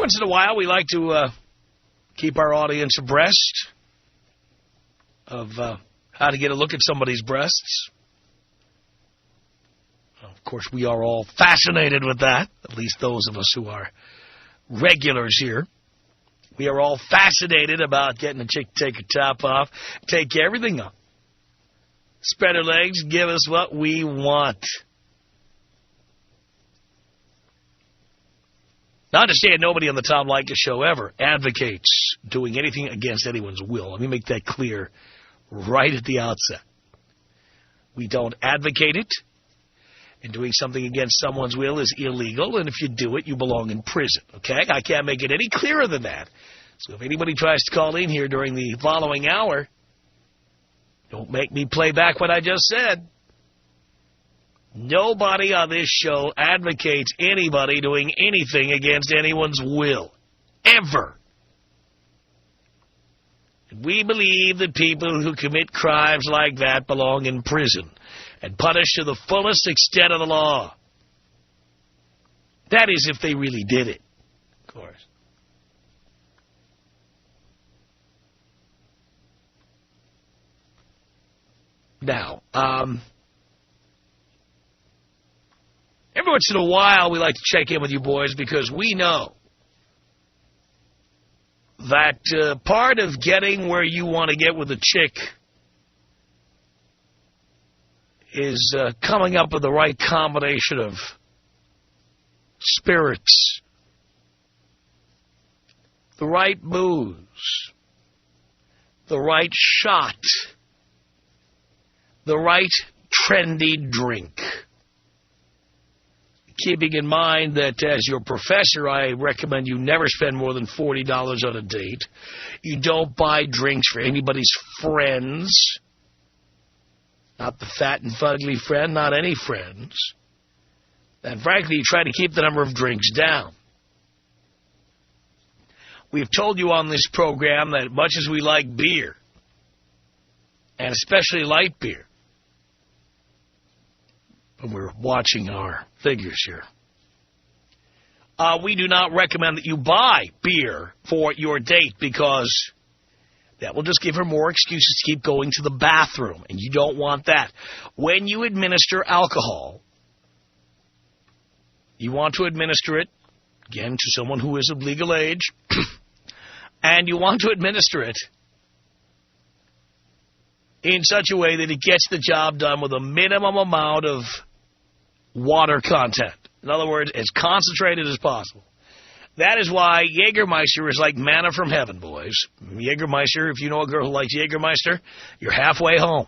once in a while, we like to keep our audience abreast of how to get a look at somebody's breasts. Of course, we are all fascinated with that, at least those of us who are regulars here. We are all fascinated about getting a chick to take her top off, take everything off, spread her legs, give us what we want. Now, understand, nobody on the Tom Leykis Show ever advocates doing anything against anyone's will. Let me make that clear right at the outset. We don't advocate it, and doing something against someone's will is illegal, and if you do it, you belong in prison, okay? I can't make it any clearer than that. So if anybody tries to call in here during the following hour, don't make me play back what I just said. Nobody on this show advocates anybody doing anything against anyone's will. Ever. And we believe that people who commit crimes like that belong in prison and punished to the fullest extent of the law. That is, if they really did it, of course. Now, every once in a while, we like to check in with you boys because we know that part of getting where you want to get with a chick is coming up with the right combination of spirits, the right booze, the right shot, the right trendy drink. Keeping in mind that as your professor, I recommend you never spend more than $40 on a date. You don't buy drinks for anybody's friends. Not the fat and fugly friend, not any friends. And frankly, you try to keep the number of drinks down. We've told you on this program that much as we like beer, and especially light beer, when we're watching our figures here, we do not recommend that you buy beer for your date because that will just give her more excuses to keep going to the bathroom, and you don't want that. When you administer alcohol, you want to administer it, again, to someone who is of legal age, and you want to administer it in such a way that it gets the job done with a minimum amount of water content. In other words, as concentrated as possible. That is why Jägermeister is like manna from heaven, boys. Jägermeister, if you know a girl who likes Jägermeister, you're halfway home.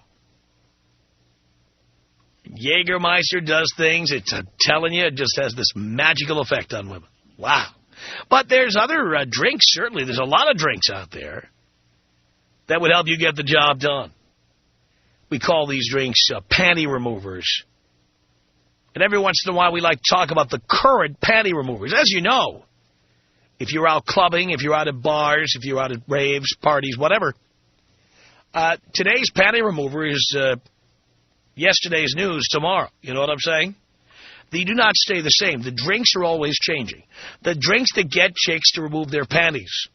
Jägermeister does things, I'm telling you, it just has this magical effect on women. Wow. But there's other drinks, certainly. There's a lot of drinks out there that would help you get the job done. We call these drinks panty removers. And every once in a while, we like to talk about the current panty removers. As you know, if you're out clubbing, if you're out at bars, if you're out at raves, parties, whatever, today's panty remover is yesterday's news tomorrow. You know what I'm saying? They do not stay the same. The drinks are always changing. The drinks that get chicks to remove their panties,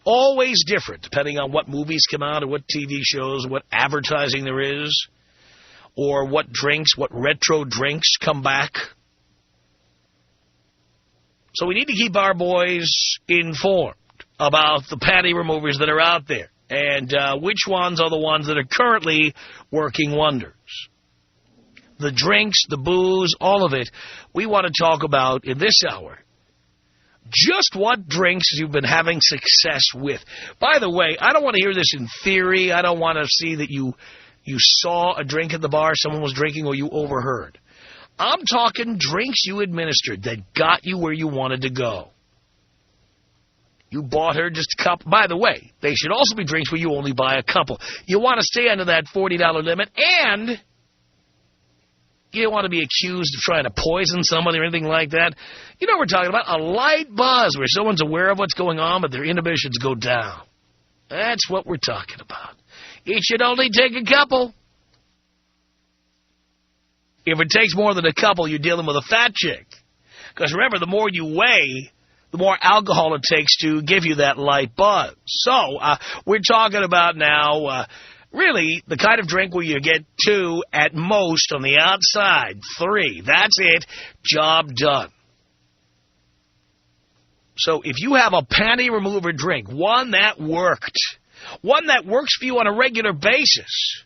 always different, depending on what movies come out or what TV shows, what advertising there is, or what drinks, what retro drinks come back. So we need to keep our boys informed about the panty removers that are out there and which ones are the ones that are currently working wonders. The drinks, the booze, all of it, we want to talk about in this hour. Just what drinks you've been having success with. By the way, I don't want to hear this in theory. I don't want to see that you saw a drink at the bar someone was drinking or you overheard. I'm talking drinks you administered that got you where you wanted to go. You bought her just a couple. By the way, they should also be drinks where you only buy a couple. You want to stay under that $40 limit, and you don't want to be accused of trying to poison somebody or anything like that. You know what we're talking about? A light buzz where someone's aware of what's going on, but their inhibitions go down. That's what we're talking about. It should only take a couple. If it takes more than a couple, you're dealing with a fat chick. Because remember, the more you weigh, the more alcohol it takes to give you that light buzz. So we're talking about now really the kind of drink where you get 2 at most on the outside, 3. That's it. Job done. So if you have a panty remover drink, one that worked, one that works for you on a regular basis,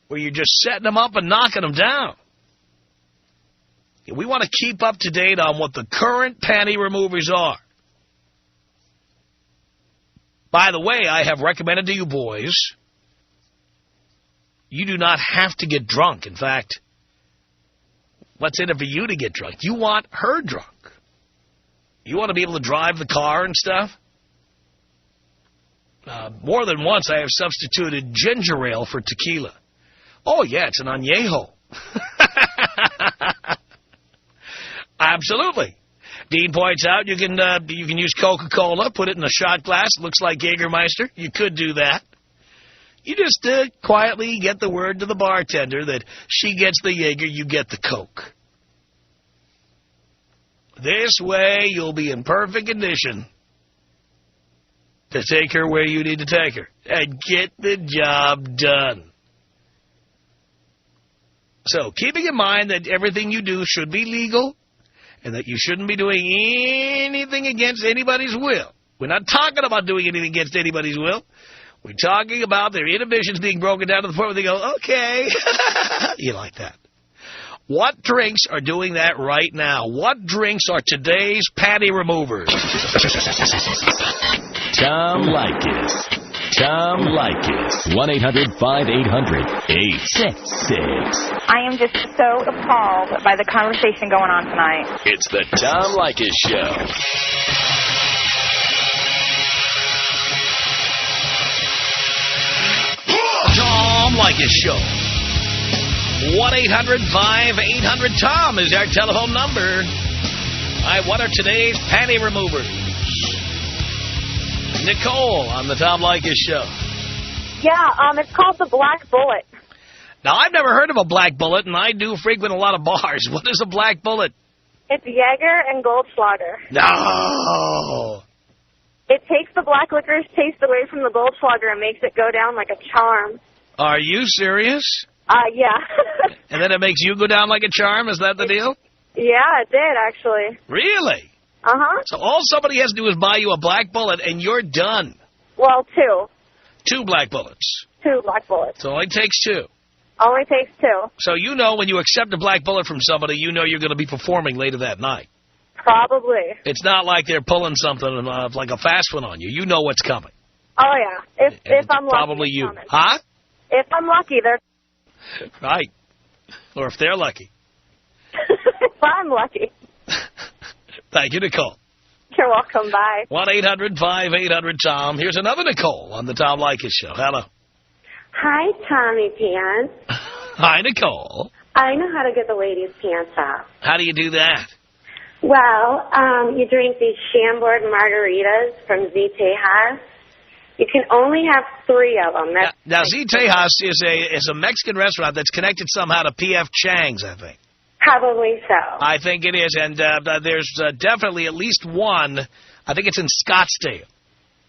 where you're just setting them up and knocking them down, we want to keep up to date on what the current panty removers are. By the way, I have recommended to you boys, you do not have to get drunk. In fact, what's in it for you to get drunk? You want her drunk. You want to be able to drive the car and stuff? More than once, I have substituted ginger ale for tequila. Oh, yeah, it's an añejo. Absolutely. Dean points out you can use Coca-Cola, put it in a shot glass. Looks like Jägermeister. You could do that. You just quietly get the word to the bartender that she gets the Jaeger, you get the Coke. This way, you'll be in perfect condition to take her where you need to take her and get the job done. So, keeping in mind that everything you do should be legal and that you shouldn't be doing anything against anybody's will. We're not talking about doing anything against anybody's will. We're talking about their inhibitions being broken down to the point where they go, okay. You like that. What drinks are doing that right now? What drinks are today's panty removers? Tom Leykis. Tom Leykis. 1-800-5800-866. I am just so appalled by the conversation going on tonight. It's the Tom Leykis Show. Tom Leykis Show. 1-800-5800-TOM is our telephone number. All right, what are today's panty removers? Nicole on the Tom Leykis Show. Yeah, it's called the Black Bullet. Now, I've never heard of a Black Bullet, and I do frequent a lot of bars. What is a Black Bullet? It's Jaeger and Goldschlager. No. It takes the black licorice taste away from the Goldschlager and makes it go down like a charm. Are you serious? Yeah. And then it makes you go down like a charm? Is that the deal? Yeah, it did, actually. Really? Uh-huh. So all somebody has to do is buy you a Black Bullet, and you're done. Well, 2. 2 Black Bullets. 2 Black Bullets. So it only takes 2. Only takes 2. So you know when you accept a Black Bullet from somebody, you know you're going to be performing later that night. Probably. It's not like they're pulling something like a fast one on you. You know what's coming. Oh, yeah. If I'm lucky. Probably you. Coming. Huh? If I'm lucky, they're... Right. Or if they're lucky. If I'm lucky. Thank you, Nicole. You're welcome. Bye. 1-800-5800-TOM. Here's another Nicole on the Tom Leykis Show. Hello. Hi, Tommy Pants. Hi, Nicole. I know how to get the ladies' pants off. How do you do that? Well, you drink these Chambord margaritas from Z Tejas. You can only have 3 of them. Now, Z Tejas is a Mexican restaurant that's connected somehow to P.F. Chang's, I think. Probably so. I think it is, and there's definitely at least one. I think it's in Scottsdale.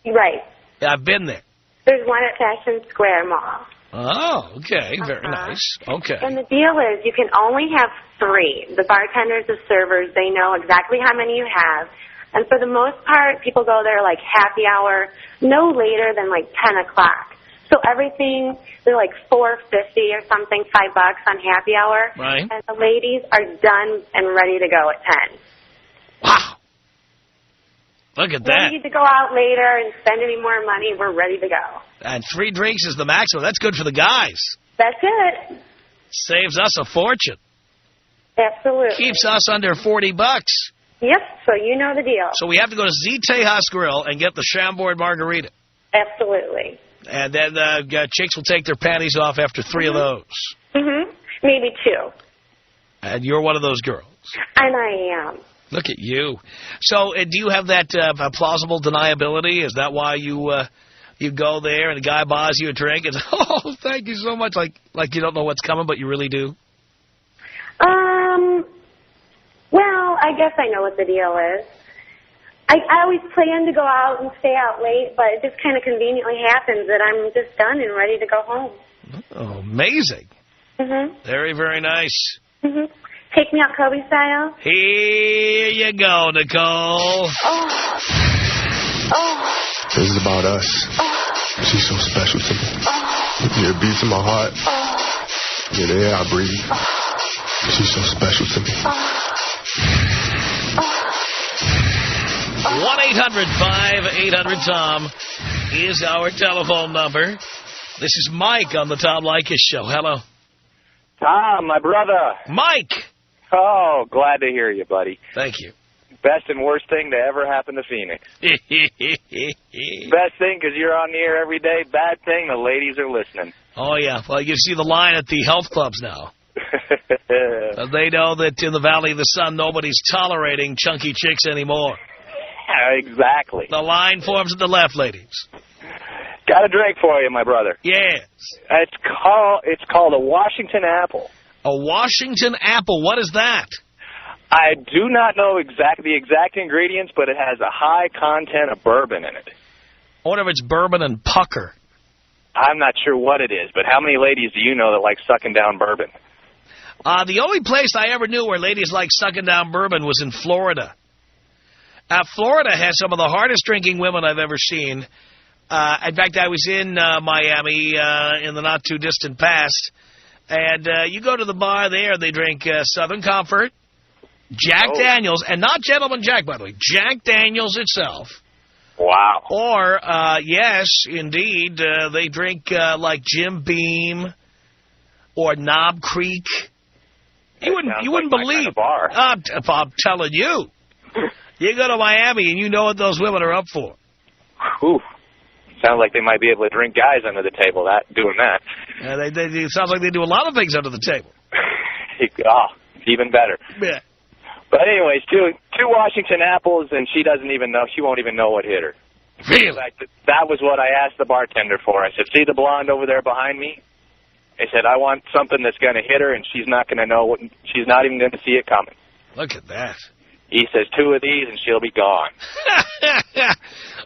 Right. I've been there. There's one at Fashion Square Mall. Oh, okay. Very nice. Okay. And the deal is you can only have 3. The bartenders, the servers, they know exactly how many you have. And for the most part, people go there like happy hour, no later than like 10 o'clock. So everything, they're like $4.50 or something, $5 on happy hour. Right. And the ladies are done and ready to go at 10. Wow. Look at that. If we need to go out later and spend any more money, we're ready to go. And 3 drinks is the maximum. That's good for the guys. That's it. Saves us a fortune. Absolutely. Keeps us under $40. Yep, so you know the deal. So we have to go to Z Tejas Grill and get the Chambord margarita. Absolutely. And then chicks will take their panties off after 3 of those. Mm-hmm. Maybe 2. And you're one of those girls. And I am. Look at you. So do you have that plausible deniability? Is that why you go there and the guy buys you a drink and oh, thank you so much, like you don't know what's coming, but you really do? Well, I guess I know what the deal is. I always plan to go out and stay out late, but it just kind of conveniently happens that I'm just done and ready to go home. Oh, amazing. Very, very nice. Take me out Kobe style. Here you go, Nicole. This is about us. She's so special to me. Yeah, it beats in my heart. Yeah, the air I breathe. She's so special to me. 1-800-5800-TOM is our telephone number. This is Mike on the Tom Leykis Show. Hello. Tom, my brother. Mike. Oh, glad to hear you, buddy. Thank you. Best and worst thing to ever happen to Phoenix. Best thing because you're on the air every day. Bad thing, the ladies are listening. Oh, yeah. Well, you see the line at the health clubs now. They know that in the Valley of the Sun, nobody's tolerating chunky chicks anymore. Exactly. The line forms at the left, ladies. Got a drink for you, my brother. Yes. It's called a Washington Apple. A Washington Apple. What is that? I do not know the exact ingredients, but it has a high content of bourbon in it. I wonder if it's bourbon and pucker. I'm not sure what it is, but how many ladies do you know that like sucking down bourbon? The only place I ever knew where ladies like sucking down bourbon was in Florida. Florida has some of the hardest drinking women I've ever seen. In fact, I was in Miami in the not-too-distant past, and you go to the bar there, they drink Southern Comfort, Jack Daniels, and not Gentleman Jack, by the way, Jack Daniels itself. Wow. Or, yes, indeed, they drink like Jim Beam or Knob Creek. You wouldn't believe. Kind of bar. I'm telling you. You go to Miami and you know what those women are up for. Whew. Sounds like they might be able to drink guys under the table doing that. It sounds like they do a lot of things under the table. Even better. Yeah. But anyways, two Washington Apples, and she doesn't even know. She won't even know what hit her. Really? In fact, that was what I asked the bartender for. I said, see the blonde over there behind me? I said, I want something that's going to hit her, and she's not going to know what. She's not even going to see it coming. Look at that. He says, 2 of these, and she'll be gone.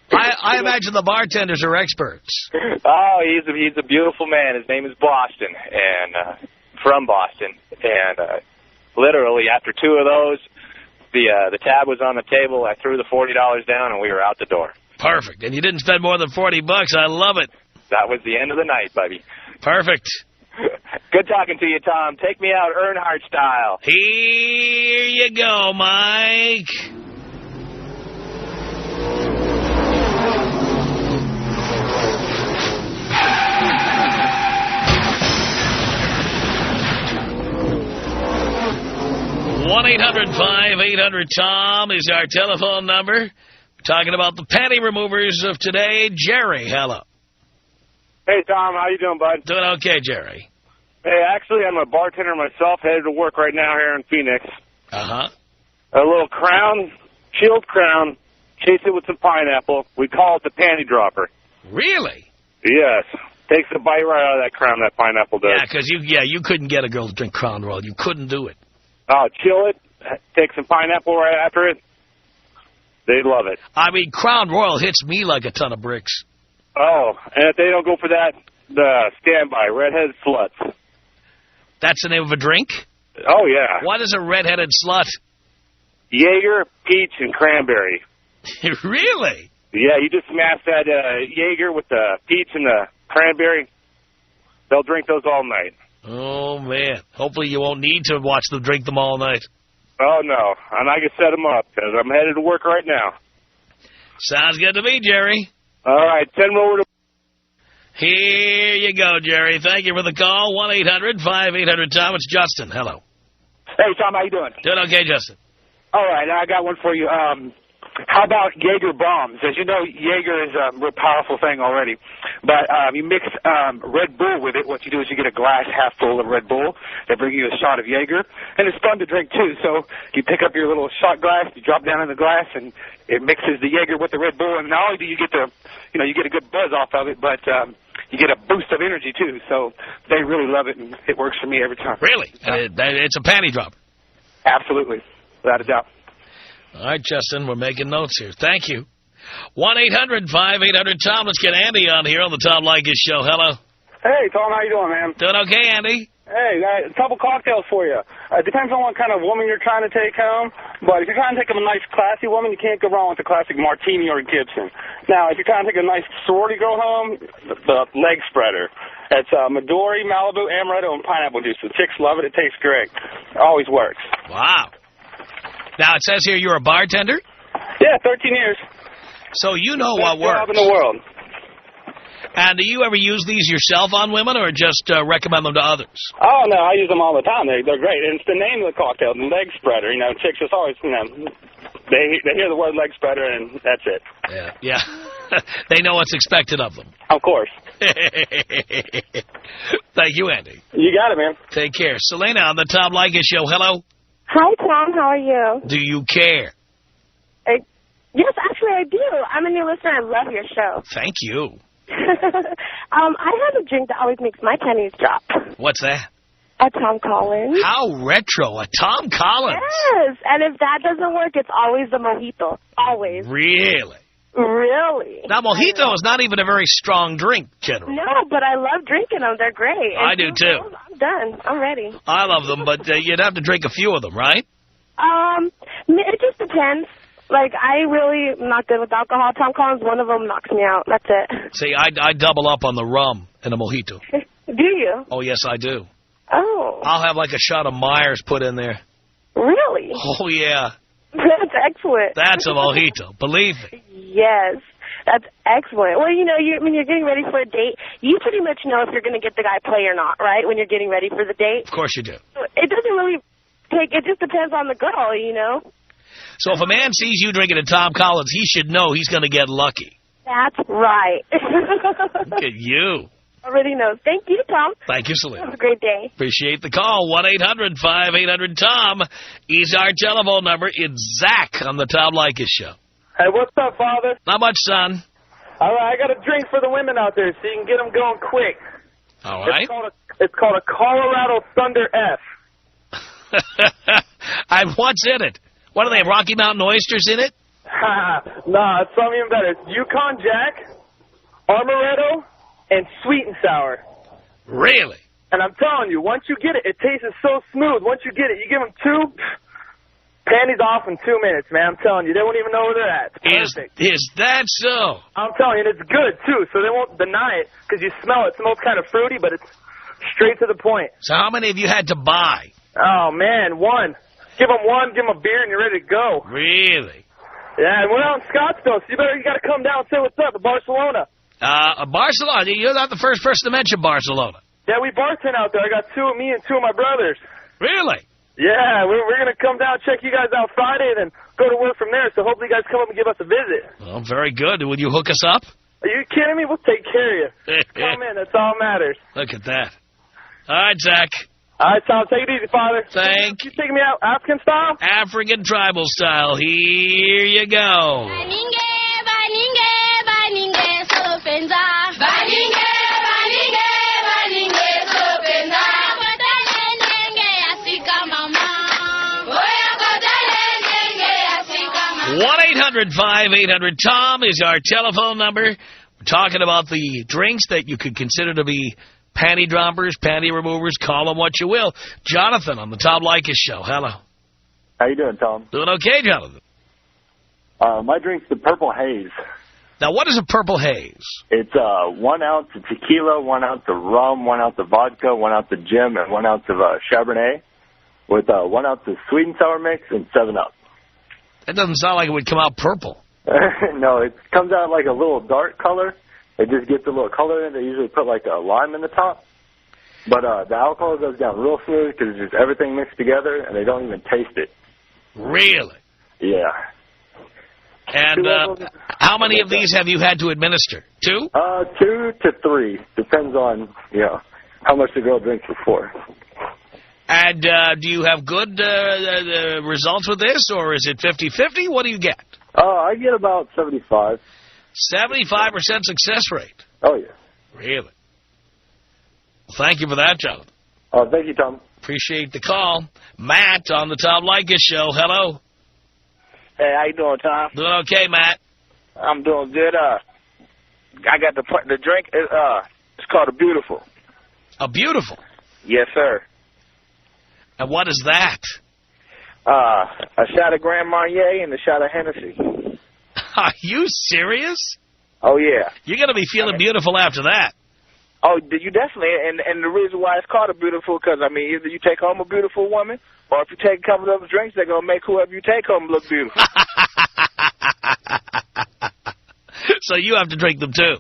I imagine the bartenders are experts. Oh, he's a beautiful man. His name is Boston, and from Boston. And literally, after 2 of those, the tab was on the table. I threw the $40 down, and we were out the door. Perfect. And you didn't spend more than $40. I love it. That was the end of the night, buddy. Perfect. Good talking to you, Tom. Take me out Earnhardt style. Here you go, Mike. One 800-5800-TOM is our telephone number. We're talking about the panty removers of today. Jerry, hello. Hey, Tom, how you doing, bud? Doing okay, Jerry. Hey, actually, I'm a bartender myself, headed to work right now here in Phoenix. Uh-huh. A little crown, chilled crown, chase it with some pineapple. We call it the panty dropper. Really? Yes. Takes the bite right out of that crown, that pineapple does. Yeah, because you couldn't get a girl to drink Crown Royal. You couldn't do it. Oh, chill it, take some pineapple right after it. They'd love it. I mean, Crown Royal hits me like a ton of bricks. Oh, and if they don't go for that, the standby, redheaded sluts. That's the name of a drink? Oh, yeah. What is a redheaded slut? Jaeger, peach, and cranberry. Really? Yeah, you just smash that Jaeger with the peach and the cranberry. They'll drink those all night. Oh, man. Hopefully you won't need to watch them drink them all night. Oh, no. And I can set them up because I'm headed to work right now. Sounds good to me, Jerry. All right, send them over to... Here you go, Jerry. Thank you for the call. 1-800-5800-TOM. It's Justin. Hello. Hey, Tom, how you doing? Doing okay, Justin. All right, I got one for you. How about Jaeger bombs? As you know, Jaeger is a real powerful thing already. But you mix Red Bull with it. What you do is you get a glass half full of Red Bull. They bring you a shot of Jaeger. And it's fun to drink, too. So you pick up your little shot glass, you drop down in the glass, and it mixes the Jaeger with the Red Bull. And not only do you get you get a good buzz off of it, but you get a boost of energy, too. So they really love it, and it works for me every time. Really? It's a panty dropper. Absolutely. Without a doubt. All right, Justin, we're making notes here. Thank you. 1-800-5800-TOM. Let's get Andy on here on the Tom Leykis Show. Hello. Hey, Tom, how you doing, man? Doing okay, Andy? Hey, a couple cocktails for you. It depends on what kind of woman you're trying to take home, but if you're trying to take a nice, classy woman, you can't go wrong with the classic martini or Gibson. Now, if you're trying to take a nice sorority girl home, the leg spreader. It's Midori, Malibu, Amaretto, and pineapple juice. The chicks love it. It tastes great. It always works. Wow. Now, it says here you're a bartender? Yeah, 13 years. So you know what Best works. job in the world. And do you ever use these yourself on women or just recommend them to others? Oh, no, I use them all the time. They're great. And it's the name of the cocktail, the leg spreader. You know, chicks just always, you know, they hear the word leg spreader, and that's it. Yeah. They know what's expected of them. Of course. Thank you, Andy. You got it, man. Take care. Selena on the Tom Leykis Show. Hello. Hi, Tom. How are you? Do you care? Yes, actually, I do. I'm a new listener. I love your show. Thank you. I have a drink that always makes my pennies drop. What's that? A Tom Collins. How retro. A Tom Collins. Yes, and if that doesn't work, it's always the mojito. Always. Really? Really. Now, mojito is not even a very strong drink, generally. No, but I love drinking them. They're great. I do, too. I'm done. I'm ready. I love them, but you'd have to drink a few of them, right? It just depends. Like, I really am not good with alcohol. Tom Collins, one of them knocks me out. That's it. See, I double up on the rum in a mojito. Do you? Oh, yes, I do. Oh. I'll have like a shot of Myers put in there. Really? Oh, yeah. That's excellent. That's a mojito. Believe me. Yes. That's excellent. Well, you know, when you're getting ready for a date, you pretty much know if you're going to get the guy play or not, right, when you're getting ready for the date? Of course you do. It doesn't really take, it just depends on the girl, you know? So if a man sees you drinking a Tom Collins, he should know he's going to get lucky. That's right. Look at you. Already knows. Thank you, Tom. Thank you, Selena. Have a great day. Appreciate the call. 1-800-5800-TOM is our telephone number. It's Zach on the Tom Leykis Show. Hey, what's up, Father? Not much, son. All right, I got a drink for the women out there so you can get them going quick. All right. It's called a Colorado Thunder F. What's in it? What do they have, Rocky Mountain oysters in it? Nah, it's something even better. It's Yukon Jack, Amaretto, and sweet and sour. Really? And I'm telling you, once you get it, it tastes so smooth. Once you get it, you give them two, panties off in 2 minutes, man. I'm telling you, they won't even know where they're at. It's perfect. Is that so? I'm telling you, and it's good, too, so they won't deny it because you smell it. It smells kind of fruity, but it's straight to the point. So how many have you had to buy? Oh, man, one. Give them one, give them a beer, and you're ready to go. Really? Yeah, and we're out in Scottsdale, so you got to come down and say what's up at Barcelona. Barcelona. You're not the first person to mention Barcelona. Yeah, we bartend out there. I got me and two of my brothers. Really? Yeah, we're going to come down and check you guys out Friday and then go to work from there, so hopefully you guys come up and give us a visit. Well, very good. Will you hook us up? Are you kidding me? We'll take care of you. Come in. That's all that matters. Look at that. All right, Zach. All right, Tom. Take it easy, Father. Thank you. You taking me out African style? African tribal style. Here you go. One 1-800-5800-TOM is our telephone number. We're talking about the drinks that you could consider to be panty droppers, panty removers, call them what you will. Jonathan on the Tom Leykis Show. Hello. How you doing, Tom? Doing okay, Jonathan. My drink's the Purple Haze. Now, what is a Purple Haze? It's 1 ounce of tequila, 1 ounce of rum, 1 ounce of vodka, 1 ounce of gin, and 1 ounce of Chardonnay with 1 ounce of sweet and sour mix and 7-Up. That doesn't sound like it would come out purple. No, it comes out like a little dark color. It just gets a little color in it. They usually put like a lime in the top. But the alcohol goes down real smooth because it's just everything mixed together, and they don't even taste it. Really? Yeah. And how many of these have you had to administer? 2? 2 to 3. Depends on, how much the girl drinks before. And do you have good results with this, or is it 50-50? What do you get? I get about 75. 75% success rate? Oh, yeah. Really? Well, thank you for that, Jonathan. Thank you, Tom. Appreciate the call. Matt on the Tom Leykis Show. Hello. Hey, how you doing, Tom? Doing okay, Matt. I'm doing good. I got the drink. It's called a Beautiful. A Beautiful? Yes, sir. And what is that? A shot of Grand Marnier and a shot of Hennessy. Are you serious? Oh, yeah. You're going to be feeling beautiful after that. Oh, you definitely. And the reason why it's called a Beautiful, because, I mean, either you take home a beautiful woman, or if you take a couple of those drinks, they're going to make whoever you take home look beautiful. So you have to drink them, too.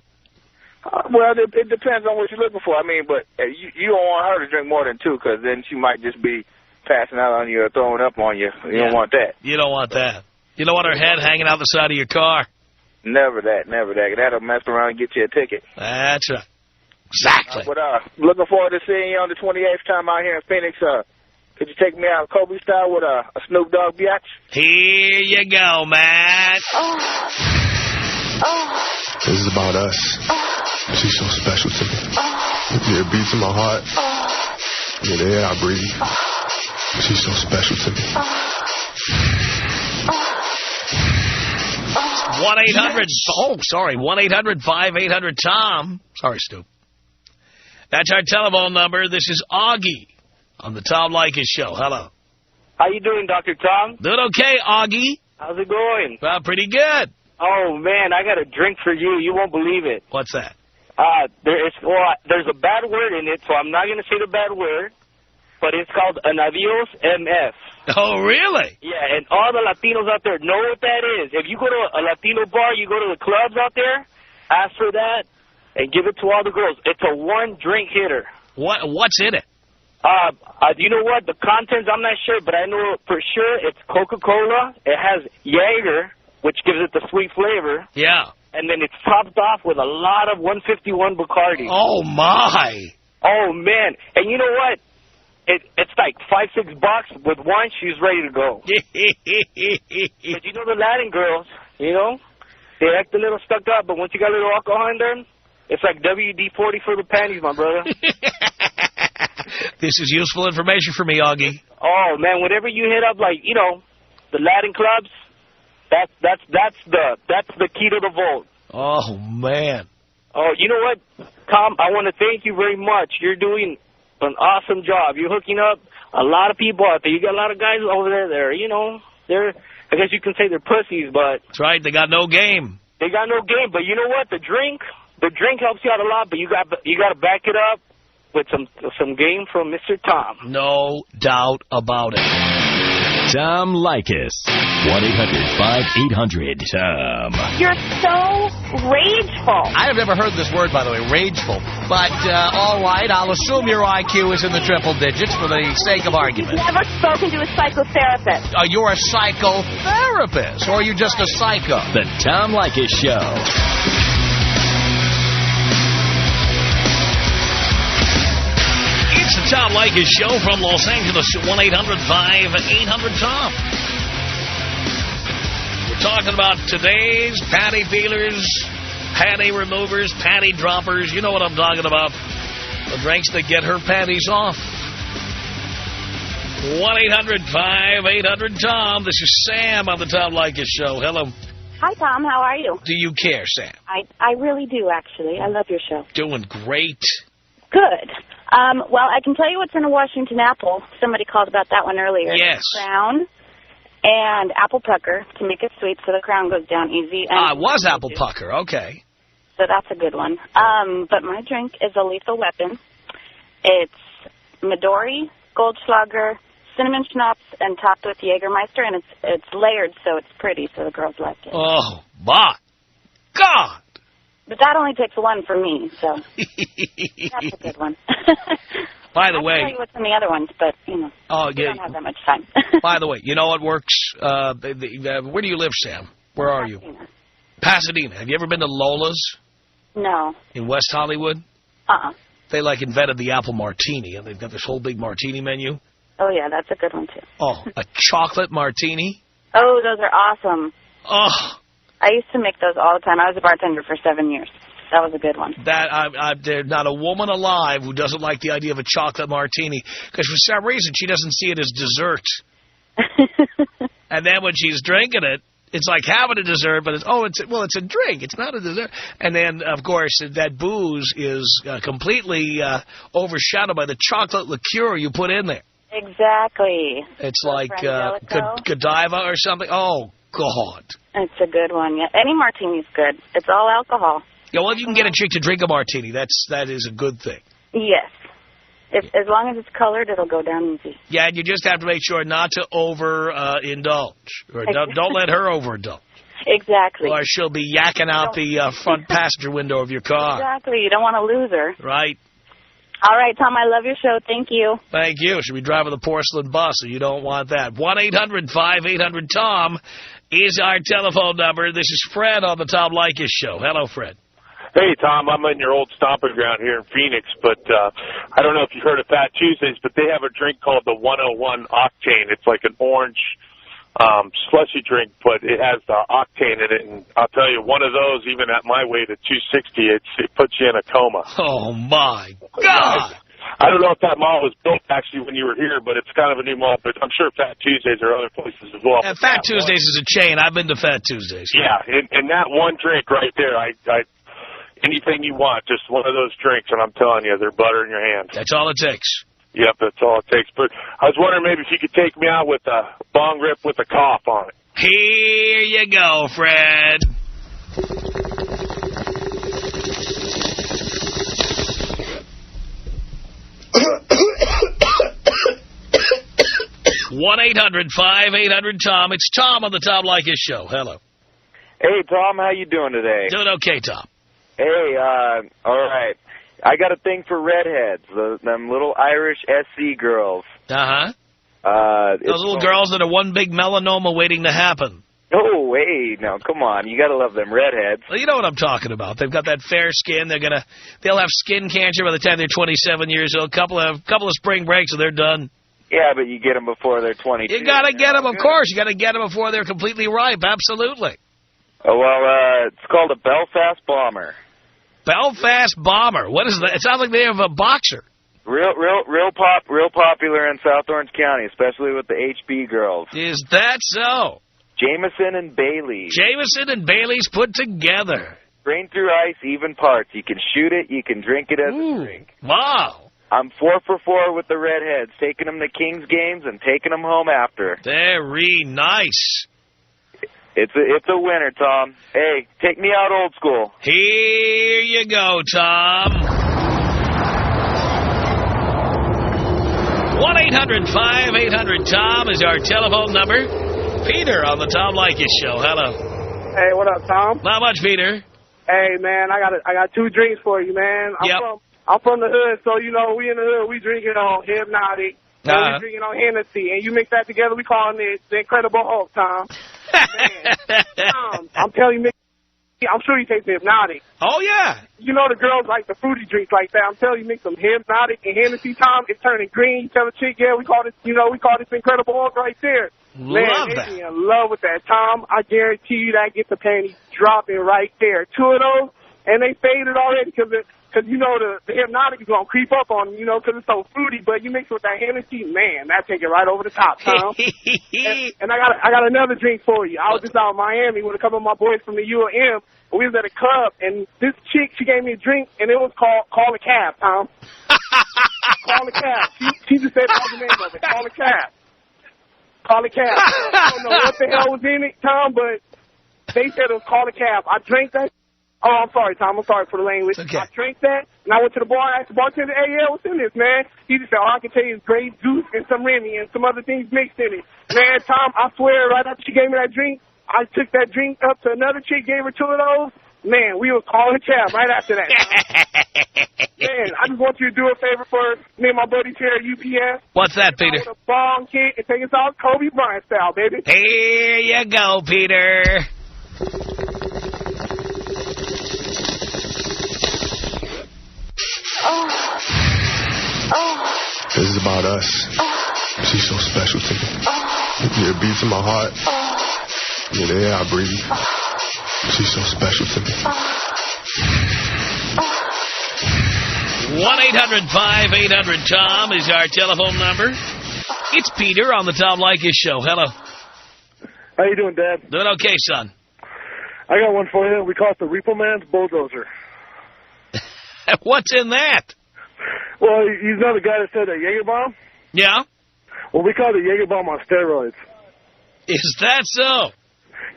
Well, it depends on what you're looking for. I mean, but you don't want her to drink more than two, because then she might just be passing out on you or throwing up on you. You don't want that. You don't want that. You don't want her head hanging out the side of your car. Never that, never that. That'll mess around and get you a ticket. That's right. Exactly. But looking forward to seeing you on the 28th time out here in Phoenix. Could you take me out Kobe style with a Snoop Dogg biatch? Here you go, Matt. This is about us. She's so special to me. Yeah, it beats in my heart. Yeah, the air I breathe. She's so special to me. 1-800-5800-TOM. Sorry, Stu. That's our telephone number. This is Augie on the Tom Leykis Show. Hello. How you doing, Dr. Tom? Doing okay, Augie. How's it going? Well, pretty good. Oh, man, I got a drink for you. You won't believe it. What's that? There's a bad word in it, so I'm not going to say the bad word, but it's called an Adios MF. Oh, really? Yeah, and all the Latinos out there know what that is. If you go to a Latino bar, you go to the clubs out there, ask for that, and give it to all the girls. It's a one-drink hitter. What's in it? You know what? The contents, I'm not sure, but I know for sure it's Coca-Cola. It has Jaeger, which gives it the sweet flavor. Yeah. And then it's topped off with a lot of 151 Bacardi. Oh, my. Oh, man. And you know what? It's like $5-6 with one, she's ready to go. But you know the Latin girls, you know, they act a little stuck up, but once you got a little alcohol in them, it's like WD-40 for the panties, my brother. This is useful information for me, Augie. Oh, man, whenever you hit up, like, you know, the Latin clubs, that's the key to the vault. Oh, man. Oh, you know what, Tom, I want to thank you very much. You're doing an awesome job. You're hooking up a lot of people out there. You got a lot of guys over there that are, you know, I guess you can say they're pussies, but... That's right, they got no game. They got no game, but you know what? The drink helps you out a lot, but you got to back it up with some game from Mr. Tom. No doubt about it. Tom Leykis. 1-800-5800-TOM. You're so rageful. I have never heard this word, by the way, rageful. But, all right, I'll assume your IQ is in the triple digits for the sake of argument. You've never spoken to a psychotherapist. You're a psychotherapist, or are you just a psycho? The Tom Leykis Show. It's the Tom Leykis Show from Los Angeles at 1-800-5800-TOM. We're talking about today's panty peelers, panty removers, panty droppers. You know what I'm talking about. The drinks that get her panties off. 1-800-5800-TOM. This is Sam on the Tom Leykis Show. Hello. Hi, Tom. How are you? Do you care, Sam? I really do, actually. I love your show. Doing great. Good. Well, I can tell you what's in a Washington apple. Somebody called about that one earlier. Yes. Crown and apple pucker to make it sweet so the crown goes down easy. It was apple pucker. Okay. So that's a good one. But my drink is a lethal weapon. It's Midori, Goldschlager, cinnamon schnapps, and topped with Jägermeister, and it's layered so it's pretty, so the girls like it. Oh, my God. But that only takes one for me, so that's a good one. By the way, I'll tell you what's in the other ones, but, you know, we don't have that much time. By the way, you know what works? Where do you live, Sam? Where are you? Pasadena. Have you ever been to Lola's? No. In West Hollywood? Uh-uh. They, like, invented the apple martini, and they've got this whole big martini menu. Oh, yeah, that's a good one, too. Oh, a chocolate martini? Oh, those are awesome. Oh. I used to make those all the time. I was a bartender for 7 years. That was a good one. There's not a woman alive who doesn't like the idea of a chocolate martini, because for some reason she doesn't see it as dessert. And then when she's drinking it, It's like having a dessert, but it's a drink. It's not a dessert. And then, of course, that booze is completely overshadowed by the chocolate liqueur you put in there. Exactly. It's like Godiva or something. Oh, God. It's a good one. Yeah, any martini's good. It's all alcohol. Yeah, well, if you can get a chick to drink a martini, that is a good thing. Yes. As long as it's colored, it'll go down easy. Yeah, and you just have to make sure not to overindulge. Or don't let her overindulge. Exactly. Or she'll be yakking out the front passenger window of your car. Exactly. You don't want to lose her. Right. All right, Tom, I love your show. Thank you. Thank you. She'll be driving the porcelain bus, so you don't want that. 1-800-5800-TOM is our telephone number. This is Fred on the Tom Leykis Show. Hello, Fred. Hey, Tom, I'm in your old stomping ground here in Phoenix, but I don't know if you've heard of Fat Tuesdays, but they have a drink called the 101 Octane. It's like an orange slushy drink, but it has the octane in it, and I'll tell you, one of those, even at my weight at 260, it puts you in a coma. Oh, my God. I don't know if that mall was built, actually, when you were here, but it's kind of a new mall, but I'm sure Fat Tuesdays are other places as well. Fat Tuesdays is a chain. I've been to Fat Tuesdays. Yeah, and that one drink right there, anything you want, just one of those drinks, and I'm telling you, they're butter in your hands. That's all it takes. Yep, that's all it takes. But I was wondering maybe if you could take me out with a bong rip with a cough on it. Here you go, Fred. One 800-5800-TOM. It's Tom on the Tom Leykis Show. Hello. Hey, Tom, how you doing today? Doing okay, Tom. Hey, all right. I got a thing for redheads, them little Irish SC girls. Uh-huh. Those little girls that are one big melanoma waiting to happen. No way. No, come on. You got to love them redheads. Well, you know what I'm talking about. They've got that fair skin. They'll have skin cancer by the time they're 27 years old. Couple of spring breaks and they're done. Yeah, but you get them before they're 22. You got to get them, of course. You got to get them before they're completely ripe. Absolutely. Oh, well, it's called a Belfast Bomber. Belfast Bomber. What is that? It sounds like they have a boxer. Real popular in South Orange County, especially with the HB girls. Is that so? Jameson and Bailey. Jameson and Bailey's put together. Grain through ice, even parts. You can shoot it, you can drink it as a drink. Wow. I'm 4 for 4 with the redheads, taking them to Kings games and taking them home after. Very nice. It's a winner, Tom. Hey, take me out old school. Here you go, Tom. 1-800-5800-TOM is our telephone number. Peter on the Tom Leykis Show. Hello. Hey, what up, Tom? Not much, Peter. Hey, man, I got 2 drinks for you, man. I'm from the hood, so, you know, we in the hood, we drinking on Hypnotic, we drinking on Hennessy, and you mix that together, we calling it the Incredible Hulk, Tom. Man, Tom, I'm telling you, I'm sure you taste the Hypnotic. Oh, yeah. You know the girls like the fruity drinks like that. I'm telling you, mix some Hypnotic and Hennessy, Tom, it's turning green. You tell a chick, yeah, we call this Incredible Hulk right there. Love Man, that. they be in love with that, Tom. I guarantee you that gets the panties dropping right there. 2 of those, and they faded already because you know the Hypnotic is going to creep up on them, you know, because it's so fruity. But you mix it with that Hennessy, man, that take it right over the top, Tom. and I got another drink for you. I was just out in Miami with a couple of my boys from the UM. We was at a club, and this chick, she gave me a drink, and it was called Call a Cab, Tom. Call a Cab. She just said that was the name of it. Call a Cab. Call a Cab. I don't know what the hell was in it, Tom, but they said it was Call a Cab. I drank that. Oh, I'm sorry, Tom. I'm sorry for the language. Okay. I drank that, and I went to the bar and asked the bartender, hey, yeah, what's in this, man? He just said, all I can tell you is grape juice and some Remy and some other things mixed in it. Man, Tom, I swear, right after she gave me that drink, I took that drink up to another chick, gave her 2 of those. Man, we were calling a cab right after that. Man, I just want you to do a favor for me and my buddies here at UPS. What's that, Peter? With a bong kick and take us out Kobe Bryant style, baby. Here you go, Peter. This is about us. She's so special to me. Yeah, it beats in my heart. Yeah, the air I breathe. She's so special to me. 1-800-5800-TOM is our telephone number. It's Peter on the Tom Leykis Show. Hello. How you doing, Dad? Doing okay, son. I got one for you. We call it the Repo Man's Bulldozer. What's in that? Well, you know the guy that said a Jaeger bomb? Yeah. Well, we call it a Jaeger bomb on steroids. Is that so?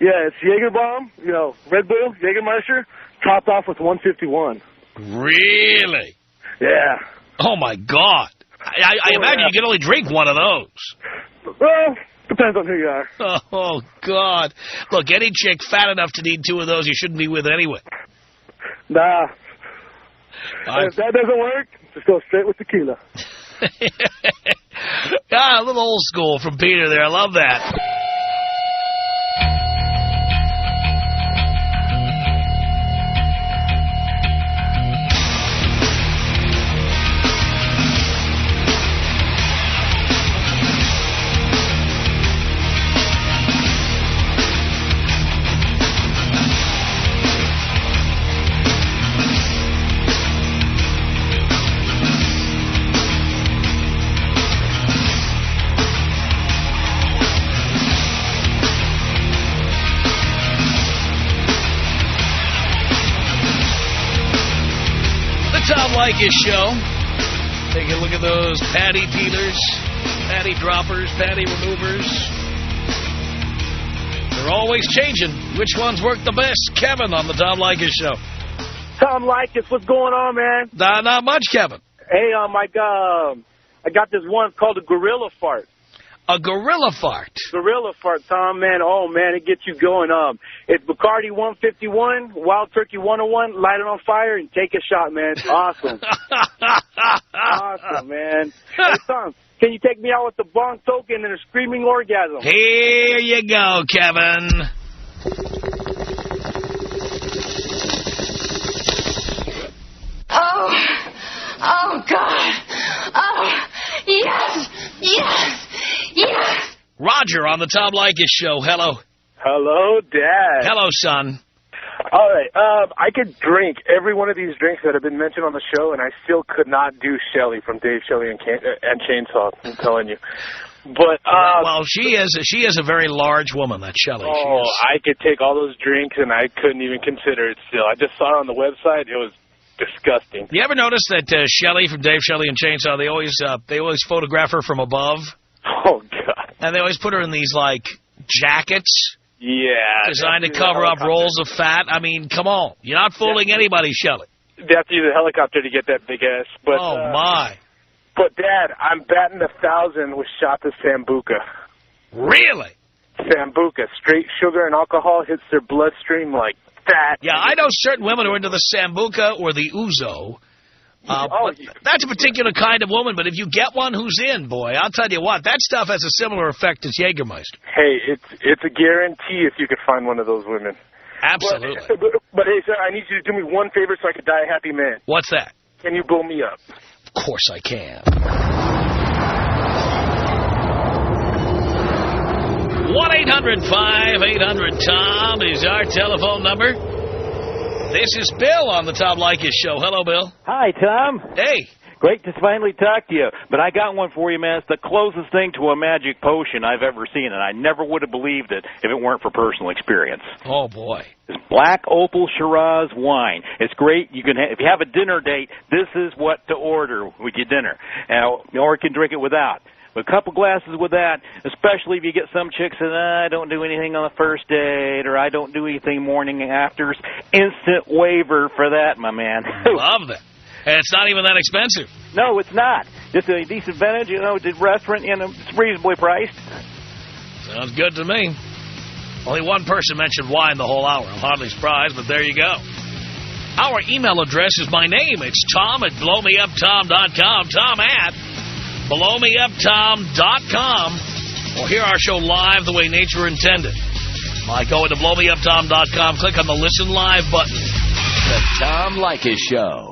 Yeah, it's Jaeger bomb, you know, Red Bull, Jägermeister, topped off with 151. Really? Yeah. Oh, my God. I imagine you can only drink one of those. Well, depends on who you are. Oh, God. Look, any chick fat enough to need two of those you shouldn't be with anyway. Nah. If that doesn't work, just go straight with tequila. A little old school from Peter there. I love that. Tom Leykis Show. Take a look at those patty peelers, patty droppers, patty removers. They're always changing. Which ones work the best? Kevin on the Tom Leykis Show. Tom Leykis, what's going on, man? Not much, Kevin. Hey, I got this one called a gorilla fart. A gorilla fart? Gorilla fart, Tom, man. Oh, man, it gets you going. It's Bacardi 151, Wild Turkey 101, light it on fire and take a shot, man. It's awesome. Awesome, man. Hey, Tom, can you take me out with the bong token and a screaming orgasm? Here you go, Kevin. Oh, God. Oh, yes, yes. Yes. Roger on the Tom Leykis Show. Hello. Hello, Dad. Hello, son. All right. I could drink every one of these drinks that have been mentioned on the show, and I still could not do Shelly from Dave, Shelly, and Chainsaw. I'm telling you. But well, she is a very large woman, that Shelly. Oh, I could take all those drinks, and I couldn't even consider it still. I just saw it on the website. It was disgusting. You ever notice that Shelly from Dave, Shelly, and Chainsaw, they always photograph her from above? Oh, God. And they always put her in these, like, jackets. Yeah. Designed to cover up rolls of fat. I mean, come on. You're not fooling anybody, Shelly. They have to use a helicopter to get that big ass. But, oh, my. But, Dad, I'm batting 1,000 with shots of Sambuca. Really? Sambuca. Straight sugar and alcohol hits their bloodstream like that. Yeah, I know certain women who are into the Sambuca or the Ouzo. That's a particular kind of woman, but if you get one who's in, boy, I'll tell you what, that stuff has a similar effect as Jägermeister. Hey, it's a guarantee if you could find one of those women. Absolutely. But hey, sir, I need you to do me one favor so I could die a happy man. What's that? Can you blow me up? Of course I can. 1-800-5800-TOM is our telephone number. This is Bill on the Tom Leykis Show. Hello, Bill. Hi, Tom. Hey. Great to finally talk to you. But I got one for you, man. It's the closest thing to a magic potion I've ever seen, and I never would have believed it if it weren't for personal experience. Oh, boy. It's Black Opal Shiraz wine. It's great. You can if you have a dinner date, this is what to order with your dinner. Or you can drink it without. A couple glasses with that, especially if you get some chicks that I don't do anything on the first date or I don't do anything morning afters. Instant waiver for that, my man. Love that. And it's not even that expensive. No, it's not. Just a decent vintage, the restaurant, it's reasonably priced. Sounds good to me. Only one person mentioned wine the whole hour. I'm hardly surprised, but there you go. Our email address is my name. It's Tom@blowmeuptom.com. Tom@blowmeuptom.com. Or hear our show live the way nature intended. By going to blowmeuptom.com, click on the Listen Live button. The Tom Leykis Show.